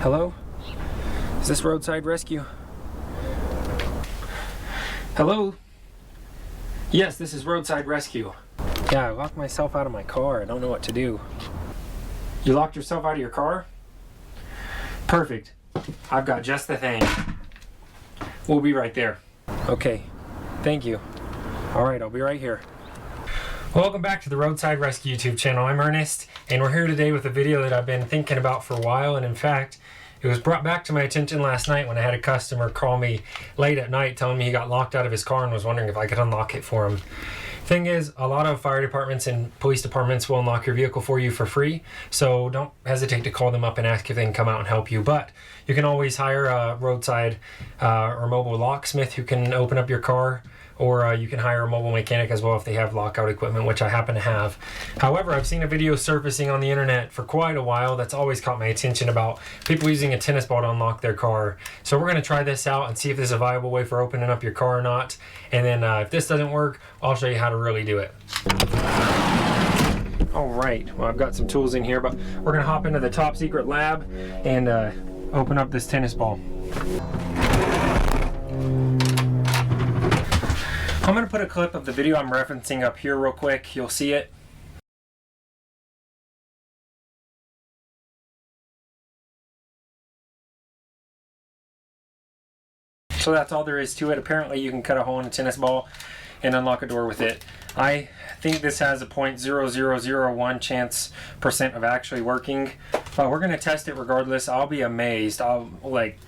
Hello? Is this Roadside Rescue? Hello? Yes, this is Roadside Rescue. Yeah, I locked myself out of my car. I don't know what to do. You locked yourself out of your car? Perfect. I've got just the thing. We'll be right there. Okay. Thank you. Alright, I'll be right here. Welcome back to the Roadside Rescue YouTube channel. I'm Ernest, and we're here today with a video that I've been thinking about for a while, and in fact, it was brought back to my attention last night when I had a customer call me late at night telling me he got locked out of his car and was wondering if I could unlock it for him. Thing is, a lot of fire departments and police departments will unlock your vehicle for you for free, so don't hesitate to call them up and ask if they can come out and help you. But you can always hire a roadside or mobile locksmith who can open up your car, or you can hire a mobile mechanic as well if they have lockout equipment, which I happen to have. However, I've seen a video surfacing on the internet for quite a while that's always caught my attention about people using a tennis ball to unlock their car. So we're gonna try this out and see if this is a viable way for opening up your car or not. And then if this doesn't work, I'll show you how to really do it. All right, well, I've got some tools in here, but we're gonna hop into the top secret lab and open up this tennis ball. I'm going to put a clip of the video I'm referencing up here real quick. You'll see it. So that's all there is to it. Apparently you can cut a hole in a tennis ball and unlock a door with it. I think this has a 0.0001% chance of actually working. We're going to test it regardless. I'll be amazed. I'll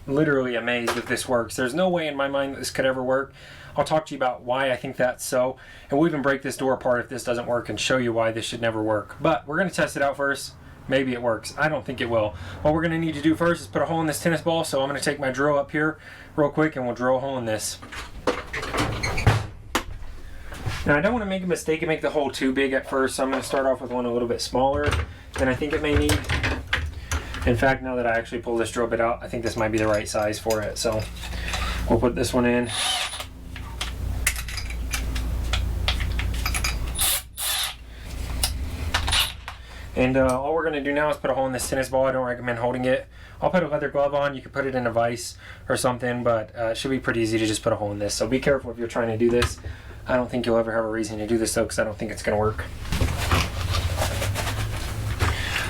literally amazed if this works. There's no way in my mind that this could ever work. I'll talk to you about why I think that's so, and we'll even break this door apart if this doesn't work and show you why this should never work. But we're going to test it out first. Maybe it works. I don't think it will. What we're going to need to do first is put a hole in this tennis ball, so I'm going to take my drill up here real quick and we'll drill a hole in this. Now I don't want to make a mistake and make the hole too big at first, so I'm going to start off with one a little bit smaller than I think it may need. In fact, now that I actually pull this drill bit out, I think this might be the right size for it. So we'll put this one in. And all we're going to do now is put a hole in this tennis ball. I don't recommend holding it. I'll put a leather glove on. You can put it in a vise or something, but it should be pretty easy to just put a hole in this. So be careful if you're trying to do this. I don't think you'll ever have a reason to do this though, because I don't think it's going to work.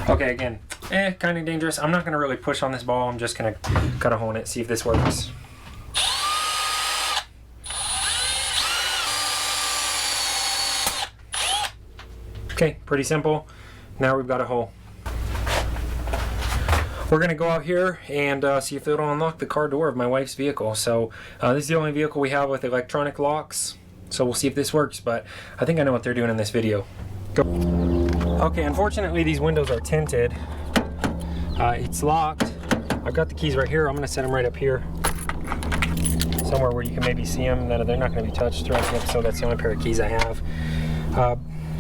Okay, again, kind of dangerous. I'm not going to really push on this ball. I'm just going to cut a hole in it, see if this works. Okay, pretty simple. Now we've got a hole. We're going to go out here and see if it'll unlock the car door of my wife's vehicle. So this is the only vehicle we have with electronic locks. So we'll see if this works, but I think I know what they're doing in this video. Go. Okay, unfortunately these windows are tinted. It's locked. I've got the keys right here. I'm going to set them right up here, somewhere where you can maybe see them. They're not going to be touched throughout the episode. That's the only pair of keys I have.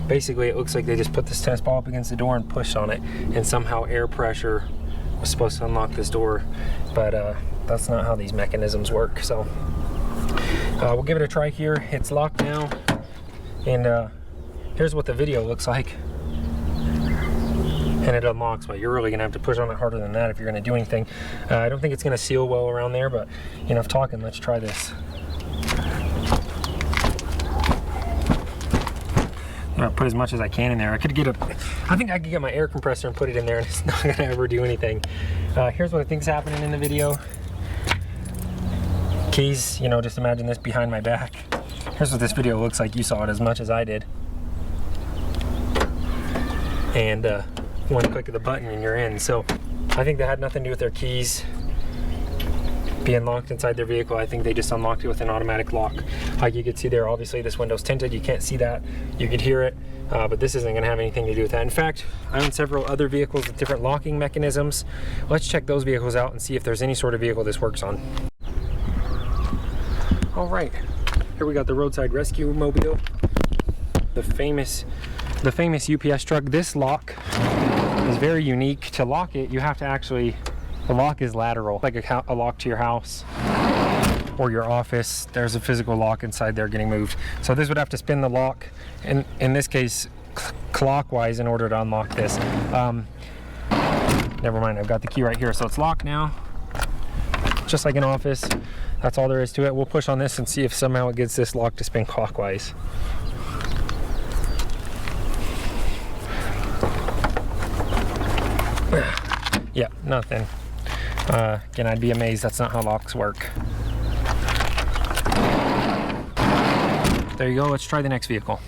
Basically, it looks like they just put this tennis ball up against the door and pushed on it, and somehow air pressure was supposed to unlock this door, but that's not how these mechanisms work. So we'll give it a try here. It's locked now, and here's what the video looks like. And it unlocks, but you're really gonna have to push on it harder than that if you're gonna do anything. I don't think it's gonna seal well around there, but enough talking, let's try this. I'm gonna put as much as I can in there. I think I could get my air compressor and put it in there, and it's not gonna ever do anything. Here's what I think's happening in the video. Keys, just imagine this behind my back. Here's what this video looks like. You saw it as much as I did. And one click of the button and you're in. So I think that had nothing to do with their keys being locked inside their vehicle. I think they just unlocked it with an automatic lock. Like you could see there, obviously this window's tinted. You can't see that. You could hear it, but this isn't going to have anything to do with that. In fact, I own several other vehicles with different locking mechanisms. Let's check those vehicles out and see if there's any sort of vehicle this works on. All right, here we got the Roadside Rescue mobile, the famous UPS truck. This lock is very unique. To lock it, you have to actually, the lock is lateral, like a lock to your house or your office. There's a physical lock inside there getting moved. So this would have to spin the lock, in this case clockwise, in order to unlock this. never mind, I've got the key right here. So it's locked now, just like an office. That's all there is to it. We'll push on this and see if somehow it gets this lock to spin clockwise. Yeah, nothing. Again, I'd be amazed that's not how locks work. There you go, let's try the next vehicle.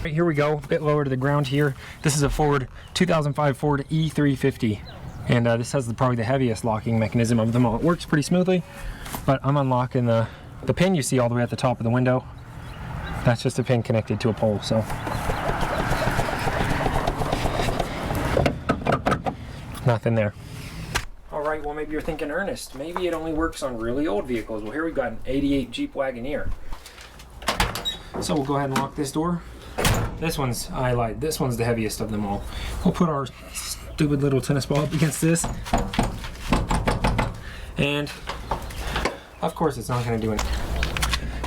Right, here we go, a bit lower to the ground here. This is a Ford 2005 Ford E350. And this has probably the heaviest locking mechanism of them all. It works pretty smoothly, but I'm unlocking the pin you see all the way at the top of the window. That's just a pin connected to a pole, so. Nothing there. All right, well, maybe you're thinking, Ernest, maybe it only works on really old vehicles. Well, here we've got an '88 Jeep Wagoneer. So we'll go ahead and lock this door. This one's, I lied, this one's the heaviest of them all. We'll put our stupid little tennis ball up against this. And of course it's not gonna do anything.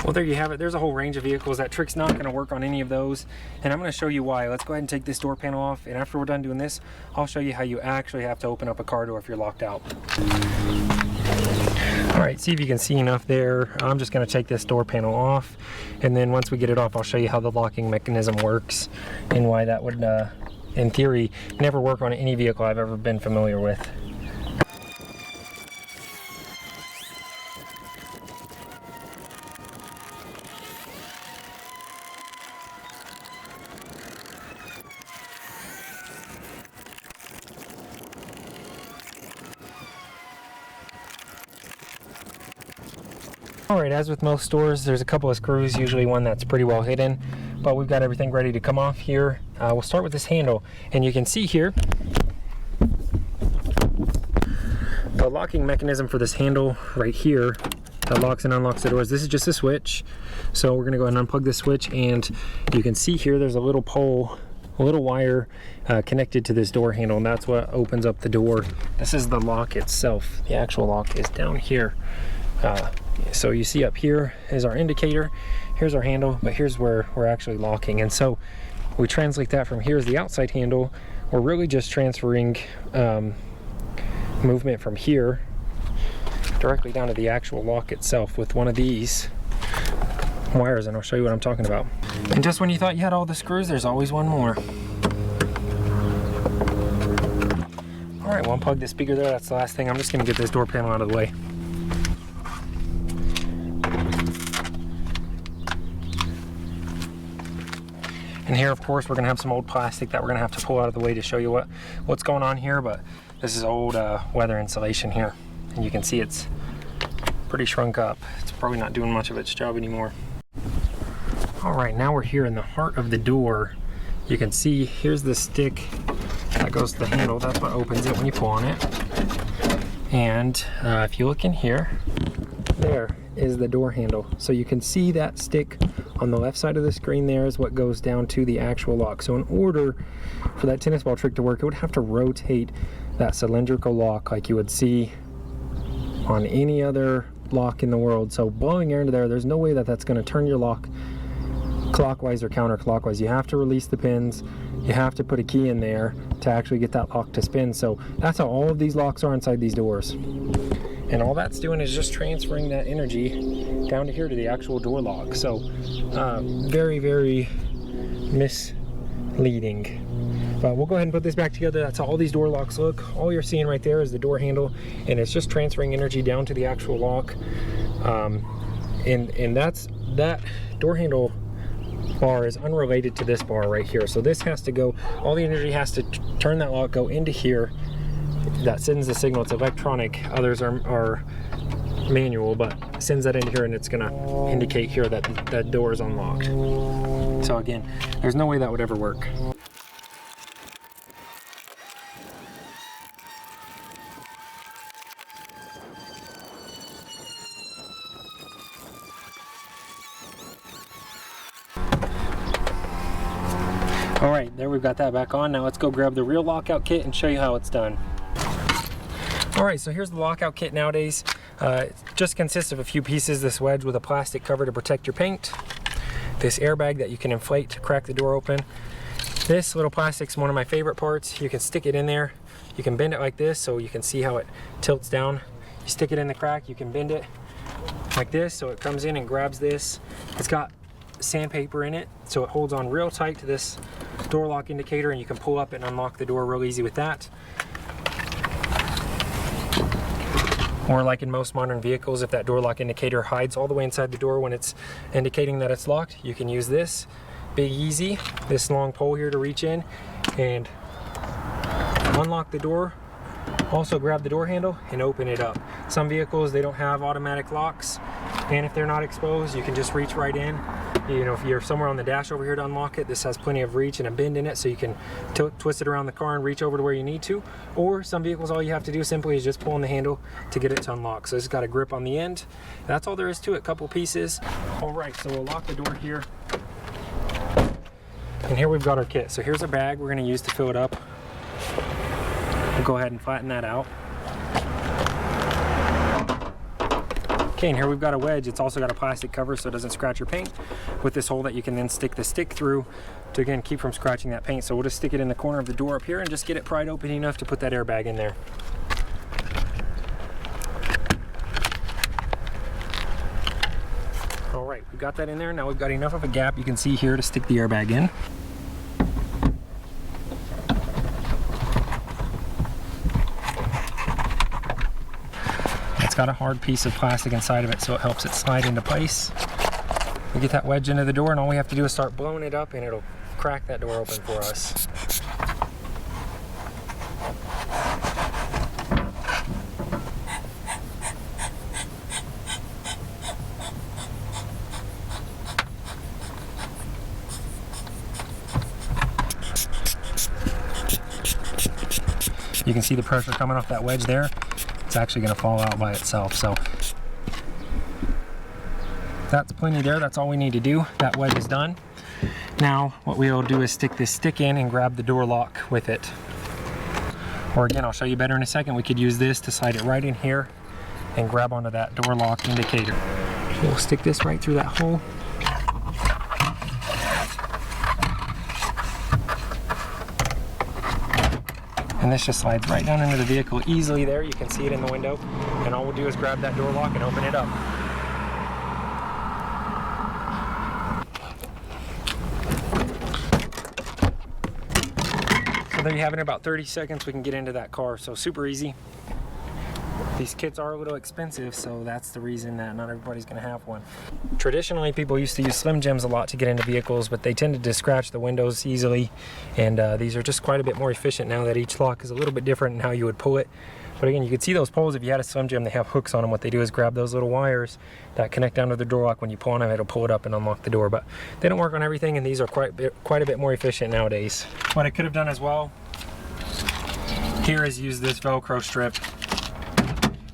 Well, there you have it. There's a whole range of vehicles. That trick's not gonna work on any of those. And I'm gonna show you why. Let's go ahead and take this door panel off. And after we're done doing this, I'll show you how you actually have to open up a car door if you're locked out. All right, see if you can see enough there. I'm just gonna take this door panel off. And then once we get it off, I'll show you how the locking mechanism works and why that would, in theory, never work on any vehicle I've ever been familiar with. Alright, as with most stores, there's a couple of screws, usually one that's pretty well hidden, but we've got everything ready to come off here. We'll start with this handle, and you can see here the locking mechanism for this handle right here that locks and unlocks the doors. This is just a switch, so we're going to go ahead and unplug this switch, and you can see here there's a little pole, a little wire connected to this door handle, and that's what opens up the door. This is the lock itself. The actual lock is down here. So you see up here is our indicator, here's our handle, but here's where we're actually locking. And so we translate that from here as the outside handle. We're really just transferring movement from here directly down to the actual lock itself with one of these wires, and I'll show you what I'm talking about. And just when you thought you had all the screws, there's always one more. All right, we'll unplug the speaker there. That's the last thing. I'm just gonna get this door panel out of the way. And here, of course, we're gonna have some old plastic that we're gonna have to pull out of the way to show you what's going on here, but this is old weather insulation here. And you can see it's pretty shrunk up. It's probably not doing much of its job anymore. All right, now we're here in the heart of the door. You can see here's the stick that goes to the handle. That's what opens it when you pull on it. And if you look in here, there is the door handle. So you can see that stick on the left side of the screen there is what goes down to the actual lock. So in order for that tennis ball trick to work, it would have to rotate that cylindrical lock like you would see on any other lock in the world. So blowing air into there, there's no way that that's going to turn your lock clockwise or counterclockwise. You have to release the pins, you have to put a key in there to actually get that lock to spin. So that's how all of these locks are inside these doors. And all that's doing is just transferring that energy down to here to the actual door lock. So very, very misleading. But we'll go ahead and put this back together. That's how all these door locks look. All you're seeing right there is the door handle, and it's just transferring energy down to the actual lock. And that door handle bar is unrelated to this bar right here. So this has to go, all the energy has to turn that lock, go into here. That sends the signal. It's electronic. Others are manual, but sends that into here, and it's gonna indicate here that that door is unlocked. So again, there's no way that would ever work. All right, there we've got that back on. Now let's go grab the real lockout kit and show you how it's done. All right, so here's the lockout kit nowadays. It just consists of a few pieces. This wedge with a plastic cover to protect your paint, this airbag that you can inflate to crack the door open, This little plastic's one of my favorite parts. You can stick it in there. You can bend it like this so you can see how it tilts down. You stick it in the crack, you can bend it like this so it comes in and grabs this. It's got sandpaper in it, so it holds on real tight to this door lock indicator, and you can pull up and unlock the door real easy with that. Or like in most modern vehicles, if that door lock indicator hides all the way inside the door when it's indicating that it's locked, you can use this 𝐵𝐸𝐳, this long pole here to reach in and unlock the door. Also grab the door handle and open it up. Some vehicles, they don't have automatic locks, and if they're not exposed, you can just reach right in. You know, if you're somewhere on the dash over here to unlock it, this has plenty of reach and a bend in it, so you can twist it around the car and reach over to where you need to. Or some vehicles, all you have to do simply is just pull on the handle to get it to unlock. So it's got a grip on the end. That's all there is to it, couple pieces. All right, so we'll lock the door here. And here we've got our kit. So here's a bag we're gonna use to fill it up. We'll go ahead and flatten that out. Okay, and here we've got a wedge. It's also got a plastic cover so it doesn't scratch your paint, with this hole that you can then stick the stick through to, again, keep from scratching that paint. So we'll just stick it in the corner of the door up here and just get it pried open enough to put that airbag in there. All right, we've got that in there. Now we've got enough of a gap you can see here to stick the airbag in. Got a hard piece of plastic inside of it, so it helps it slide into place. We get that wedge into the door, and all we have to do is start blowing it up, and it'll crack that door open for us. You can see the pressure coming off that wedge there. It's actually going to fall out by itself, so that's plenty there. That's all we need to do. That wedge is done. Now what we'll do is stick this stick in and grab the door lock with it. Or again, I'll show you better in a second. We could use this to slide it right in here and grab onto that door lock indicator. We'll stick this right through that hole. And this just slides right down into the vehicle easily there. You can see it in the window. And all we'll do is grab that door lock and open it up. So there you have it. In about 30 seconds we can get into that car. So super easy. These kits are a little expensive, so that's the reason that not everybody's going to have one. Traditionally, people used to use Slim Jims a lot to get into vehicles, but they tended to scratch the windows easily, and these are just quite a bit more efficient now that each lock is a little bit different in how you would pull it. But again, you can see those poles. If you had a Slim Jim, they have hooks on them. What they do is grab those little wires that connect down to the door lock. When you pull on them, it'll pull it up and unlock the door. But they don't work on everything, and these are quite a bit more efficient nowadays. What I could have done as well here is use this Velcro strip.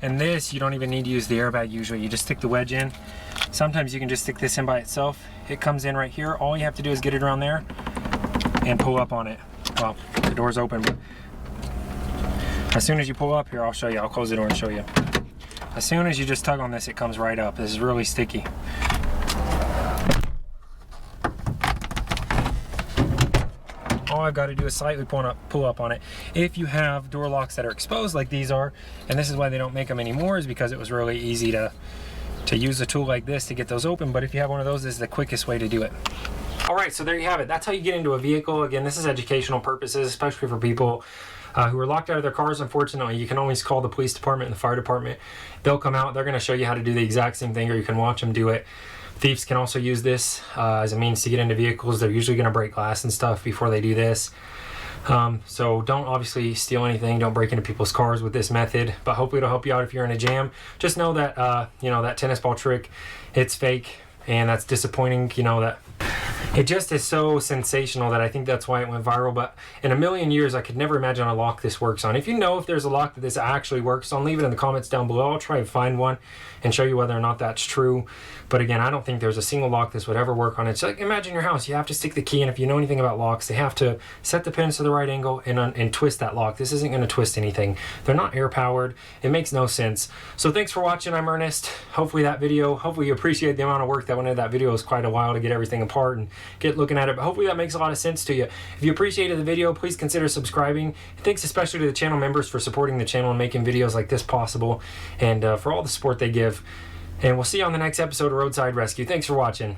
And this, you don't even need to use the airbag usually. You just stick the wedge in. Sometimes you can just stick this in by itself. It comes in right here. All you have to do is get it around there and pull up on it. Well, the door's open, but as soon as you pull up here, I'll show you. I'll close the door and show you. As soon as you just tug on this, it comes right up. This is really sticky. All I've got to do is slightly pull up on it. If you have door locks that are exposed like these are, and this is why they don't make them anymore, is because it was really easy to use a tool like this to get those open. But if you have one of those, this is the quickest way to do it. All right, so there you have it. That's how you get into a vehicle. Again, this is educational purposes, especially for people who are locked out of their cars. Unfortunately, you can always call the police department and the fire department. They'll come out. They're going to show you how to do the exact same thing, or you can watch them do it. Thieves can also use this as a means to get into vehicles. They're usually going to break glass and stuff before they do this. So don't obviously steal anything. Don't break into people's cars with this method. But hopefully it'll help you out if you're in a jam. Just know that you know, that tennis ball trick, it's fake, and that's disappointing. You know, that it just is so sensational that I think that's why it went viral. But in a million years, I could never imagine a lock this works on. If you know if there's a lock that this actually works on, leave it in the comments down below. I'll try and find one and show you whether or not that's true. But again, I don't think there's a single lock this would ever work on. It's like, imagine your house. You have to stick the key in. If you know anything about locks, they have to set the pins to the right angle and twist that lock. This isn't going to twist anything. They're not air powered. It makes no sense. So thanks for watching. I'm Ernest. Hopefully you appreciate the amount of work that went into that video. It was quite a while to get everything apart and get looking at it. But hopefully that makes a lot of sense to you. If you appreciated the video, please consider subscribing. Thanks especially to the channel members for supporting the channel and making videos like this possible, and for all the support they give. And we'll see you on the next episode of Roadside Rescue. Thanks for watching.